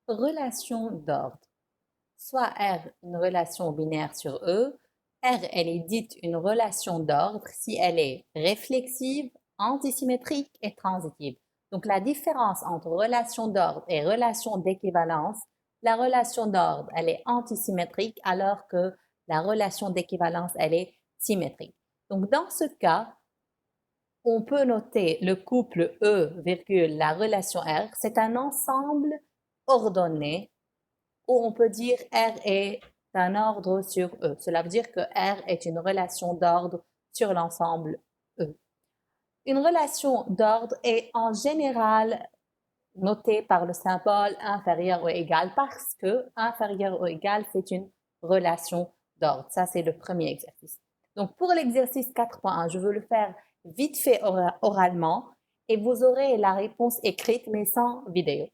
Relation d'ordre. Soit R, une relation binaire sur E. R, elle est dite une relation d'ordre si elle est réflexive, antisymétrique et transitive. Donc, la différence entre relation d'ordre et relation d'équivalence, la relation d'ordre, elle est antisymétrique alors que la relation d'équivalence, elle est symétrique. Donc, dans ce cas, on peut noter le couple E, la relation R. C'est un ensemble ordonné où on peut dire R est un ordre sur E. Cela veut dire que R est une relation d'ordre sur l'ensemble E. Une relation d'ordre est en général notée par le symbole inférieur ou égal parce que inférieur ou égal, c'est une relation d'ordre. Ça, c'est le premier exercice. Donc, pour l'exercice 4.1, je veux le faire vite fait oralement et vous aurez la réponse écrite mais sans vidéo.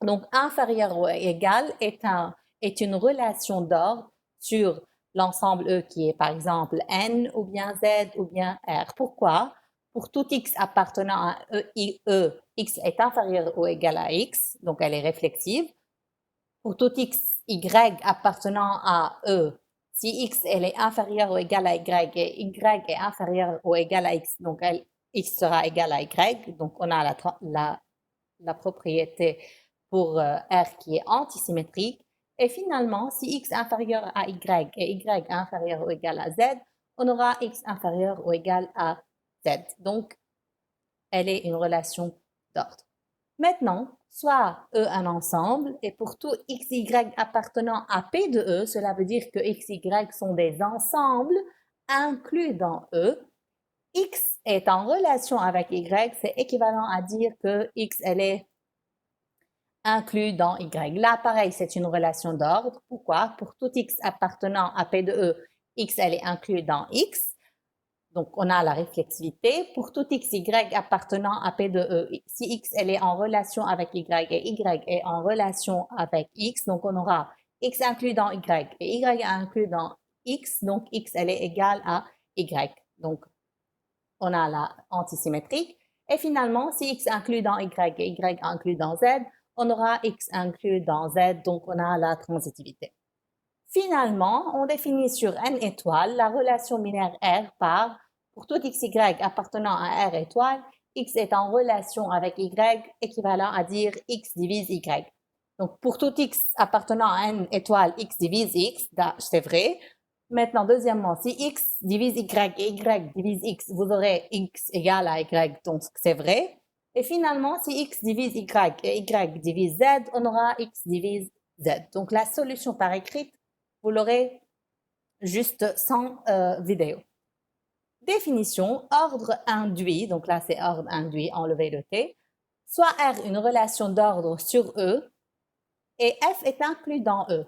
Donc, inférieur ou égal est une relation d'ordre sur l'ensemble E qui est par exemple N ou bien Z ou bien R. Pourquoi? Pour tout X appartenant à X est inférieur ou égal à X, donc elle est réflexive. Pour tout X, Y appartenant à E, si X elle est inférieure ou égale à Y et Y est inférieur ou égal à X, donc X sera égal à Y, donc on a la propriété pour R qui est antisymétrique. Et finalement, si X inférieur à Y et Y inférieur ou égal à Z, on aura X inférieur ou égal à Z. Donc, elle est une relation d'ordre. Maintenant, soit E un ensemble, et pour tout x, y appartenant à P de E, cela veut dire que x, y sont des ensembles inclus dans E. X est en relation avec y, c'est équivalent à dire que x, elle est inclus dans y. Là, pareil, c'est une relation d'ordre. Pourquoi? Pour tout x appartenant à P de E, x, elle est inclus dans x. Donc, on a la réflexivité. Pour tout x, y appartenant à P de E, si x, elle est en relation avec y et y est en relation avec x, donc on aura x inclus dans y et y inclus dans x, donc x, elle est égale à y. Donc, on a la antisymétrique. Et finalement, si x inclus dans y et y inclus dans z, on aura x inclus dans z, donc on a la transitivité. Finalement, on définit sur n étoile la relation binaire R par, pour tout xy appartenant à R étoile, x est en relation avec y équivalent à dire x divise y. Donc, pour tout x appartenant à n étoile, x divise x, c'est vrai. Maintenant, deuxièmement, si x divise y et y divise x, vous aurez x égale à y, donc c'est vrai. Et finalement, si x divise y et y divise z, on aura x divise z. Donc, la solution par écrite, vous l'aurez juste sans vidéo. Définition, ordre induit, donc là c'est ordre induit, enlever le T, soit R une relation d'ordre sur E et F est inclus dans E.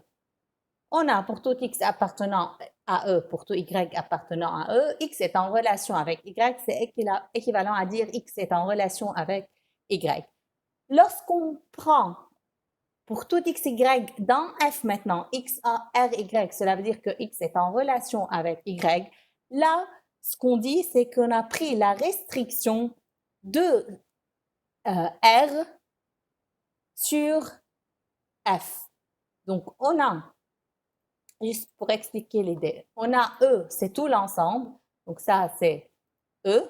On a pour tout X appartenant à E, pour tout Y appartenant à E, X est en relation avec Y, c'est équivalent à dire X est en relation avec Y. Lorsqu'on prend pour tout x, y dans f maintenant, x, r, y, cela veut dire que x est en relation avec y. Là, ce qu'on dit, c'est qu'on a pris la restriction de r sur f. Donc, on a, juste pour expliquer l'idée, on a E, c'est tout l'ensemble. Donc, ça, c'est E.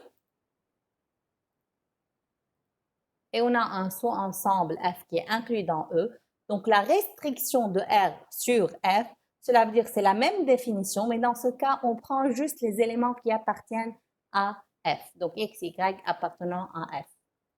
Et on a un sous-ensemble f qui est inclus dans E. Donc, la restriction de R sur F, cela veut dire que c'est la même définition, mais dans ce cas, on prend juste les éléments qui appartiennent à F. Donc, X, Y appartenant à F.